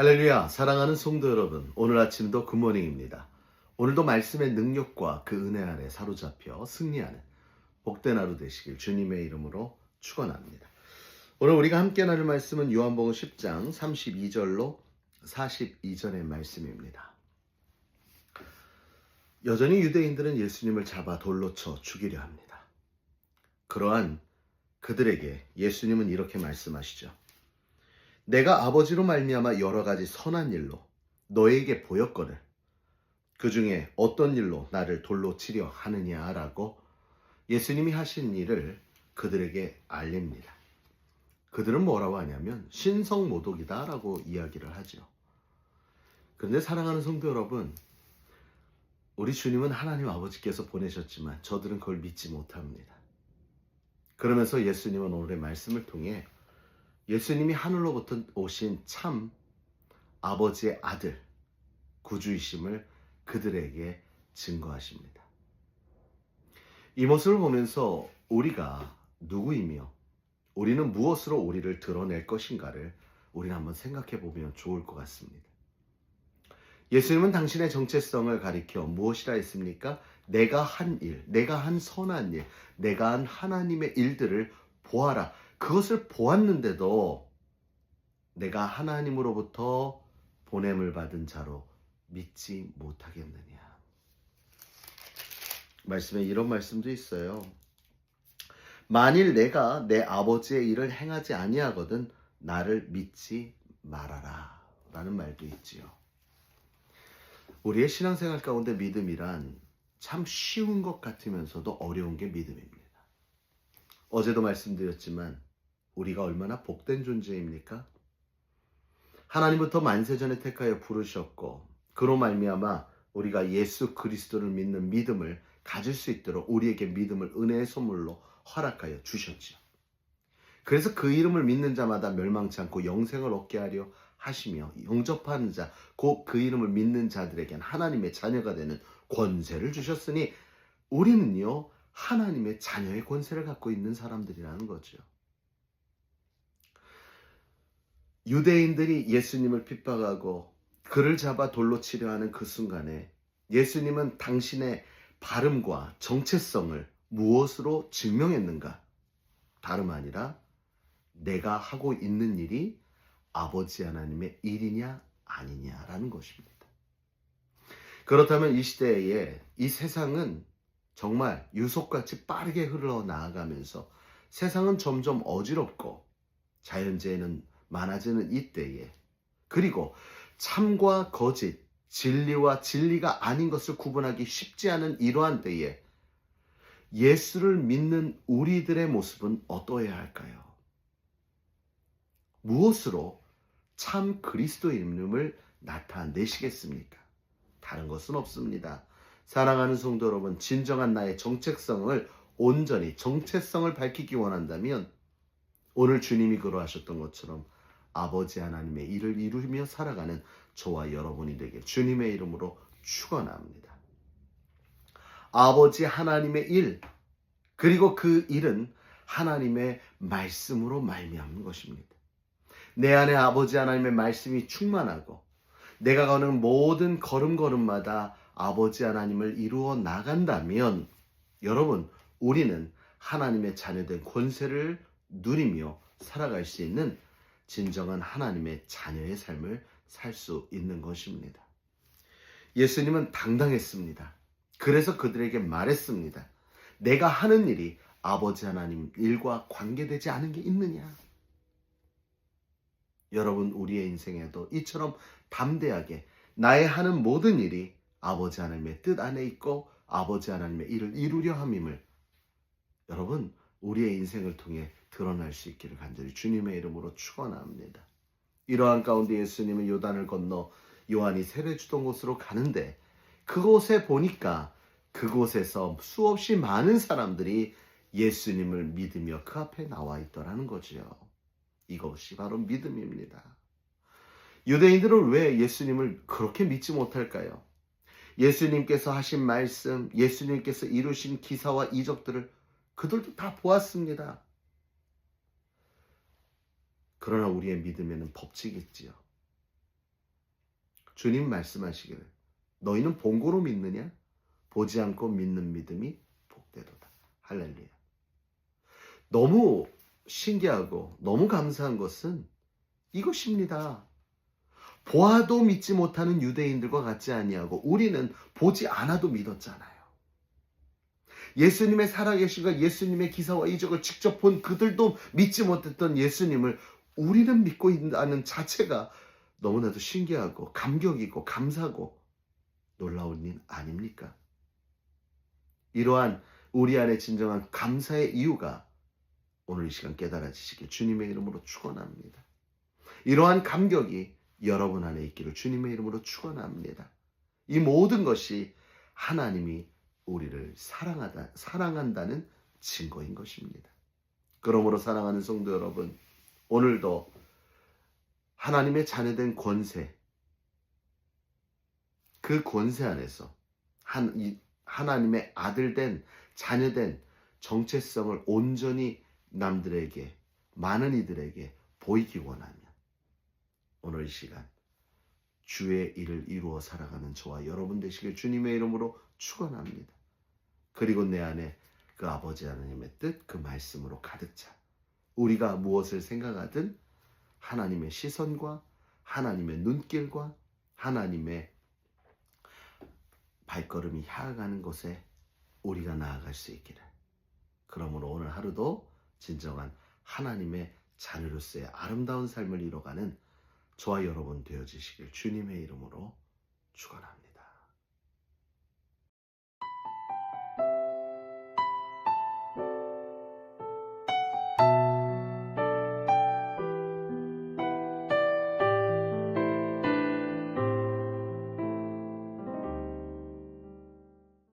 할렐루야, 사랑하는 성도 여러분, 오늘 아침도 굿모닝입니다. 오늘도 말씀의 능력과 그 은혜 아래 사로잡혀 승리하는 복된 하루 되시길 주님의 이름으로 축원합니다. 오늘 우리가 함께 나눌 말씀은 요한복음 10장 32절로 42절의 말씀입니다. 여전히 유대인들은 예수님을 잡아 돌로 쳐 죽이려 합니다. 그러한 그들에게 예수님은 이렇게 말씀하시죠. 내가 아버지로 말미암아 여러 가지 선한 일로 너에게 보였거늘 그 중에 어떤 일로 나를 돌로 치려 하느냐라고 예수님이 하신 일을 그들에게 알립니다. 그들은 뭐라고 하냐면 신성모독이다라고 이야기를 하죠. 그런데 사랑하는 성도 여러분, 우리 주님은 하나님 아버지께서 보내셨지만 저들은 그걸 믿지 못합니다. 그러면서 예수님은 오늘의 말씀을 통해 예수님이 하늘로부터 오신 참 아버지의 아들, 구주이심을 그들에게 증거하십니다. 이 모습을 보면서 우리가 누구이며 우리는 무엇으로 우리를 드러낼 것인가를 우리는 한번 생각해 보면 좋을 것 같습니다. 예수님은 당신의 정체성을 가리켜 무엇이라 했습니까? 내가 한 일, 내가 한 선한 일, 내가 한 하나님의 일들을 보아라. 그것을 보았는데도 내가 하나님으로부터 보냄을 받은 자로 믿지 못하겠느냐. 말씀에 이런 말씀도 있어요. 만일 내가 내 아버지의 일을 행하지 아니하거든 나를 믿지 말아라 라는 말도 있지요. 우리의 신앙생활 가운데 믿음이란 참 쉬운 것 같으면서도 어려운 게 믿음입니다. 어제도 말씀드렸지만 우리가 얼마나 복된 존재입니까? 하나님부터 만세전에 택하여 부르셨고 그로 말미암아 우리가 예수 그리스도를 믿는 믿음을 가질 수 있도록 우리에게 믿음을 은혜의 선물로 허락하여 주셨지요. 그래서 그 이름을 믿는 자마다 멸망치 않고 영생을 얻게 하려 하시며 영접하는 자, 곧 그 이름을 믿는 자들에겐 하나님의 자녀가 되는 권세를 주셨으니 우리는요 하나님의 자녀의 권세를 갖고 있는 사람들이라는 거죠. 유대인들이 예수님을 핍박하고 그를 잡아 돌로 치려 하는 그 순간에 예수님은 당신의 발음과 정체성을 무엇으로 증명했는가? 다름 아니라 내가 하고 있는 일이 아버지 하나님의 일이냐 아니냐라는 것입니다. 그렇다면 이 시대에 이 세상은 정말 유속같이 빠르게 흘러나가면서 세상은 점점 어지럽고 자연재해는 많아지는 이때에 그리고 참과 거짓, 진리와 진리가 아닌 것을 구분하기 쉽지 않은 이러한 때에 예수를 믿는 우리들의 모습은 어떠해야 할까요? 무엇으로 참 그리스도의 이름을 나타내시겠습니까? 다른 것은 없습니다. 사랑하는 성도 여러분, 진정한 나의 정체성을 온전히 정체성을 밝히기 원한다면 오늘 주님이 그러하셨던 것처럼 아버지 하나님의 일을 이루며 살아가는 저와 여러분이 되길 주님의 이름으로 축원합니다. 아버지 하나님의 일, 그리고 그 일은 하나님의 말씀으로 말미암는 것입니다. 내 안에 아버지 하나님의 말씀이 충만하고 내가 가는 모든 걸음걸음마다 아버지 하나님을 이루어 나간다면 여러분, 우리는 하나님의 자녀된 권세를 누리며 살아갈 수 있는 진정한 하나님의 자녀의 삶을 살 수 있는 것입니다. 예수님은 당당했습니다. 그래서 그들에게 말했습니다. 내가 하는 일이 아버지 하나님 일과 관계되지 않은 게 있느냐? 여러분, 우리의 인생에도 이처럼 담대하게 나의 하는 모든 일이 아버지 하나님의 뜻 안에 있고 아버지 하나님의 일을 이루려 함임을 여러분, 우리의 인생을 통해 드러날 수 있기를 간절히 주님의 이름으로 축원합니다. 이러한 가운데 예수님은 요단을 건너 요한이 세례 주던 곳으로 가는데 그곳에 보니까 그곳에서 수없이 많은 사람들이 예수님을 믿으며 그 앞에 나와 있더라는 거지요. 이것이 바로 믿음입니다. 유대인들은 왜 예수님을 그렇게 믿지 못할까요? 예수님께서 하신 말씀, 예수님께서 이루신 기사와 이적들을 그들도 다 보았습니다. 그러나 우리의 믿음에는 법칙이 있지요. 주님 말씀하시기를 너희는 본고로 믿느냐? 보지 않고 믿는 믿음이 복되도다. 할렐루야. 너무 신기하고 너무 감사한 것은 이것입니다. 보아도 믿지 못하는 유대인들과 같지 아니하고 우리는 보지 않아도 믿었잖아요. 예수님의 살아계신과 예수님의 기사와 이적을 직접 본 그들도 믿지 못했던 예수님을 우리는 믿고 있다는 자체가 너무나도 신기하고 감격이고 감사하고 놀라운 일 아닙니까? 이러한 우리 안에 진정한 감사의 이유가 오늘 이 시간 깨달아지시길 주님의 이름으로 축원합니다. 이러한 감격이 여러분 안에 있기를 주님의 이름으로 축원합니다. 이 모든 것이 하나님이 우리를 사랑한다는 증거인 것입니다. 그러므로 사랑하는 성도 여러분, 오늘도 하나님의 자녀된 권세, 그 권세 안에서 하나님의 아들된 자녀된 정체성을 온전히 남들에게, 많은 이들에게 보이기 원하면 오늘 이 시간 주의 일을 이루어 살아가는 저와 여러분 되시길 주님의 이름으로 축원합니다. 그리고 내 안에 그 아버지 하나님의 뜻, 그 말씀으로 가득 차 우리가 무엇을 생각하든 하나님의 시선과 하나님의 눈길과 하나님의 발걸음이 향하는 곳에 우리가 나아갈 수 있기를. 그러므로 오늘 하루도 진정한 하나님의 자녀로서의 아름다운 삶을 이뤄가는 저와 여러분 되어지시길 주님의 이름으로 축원합니다.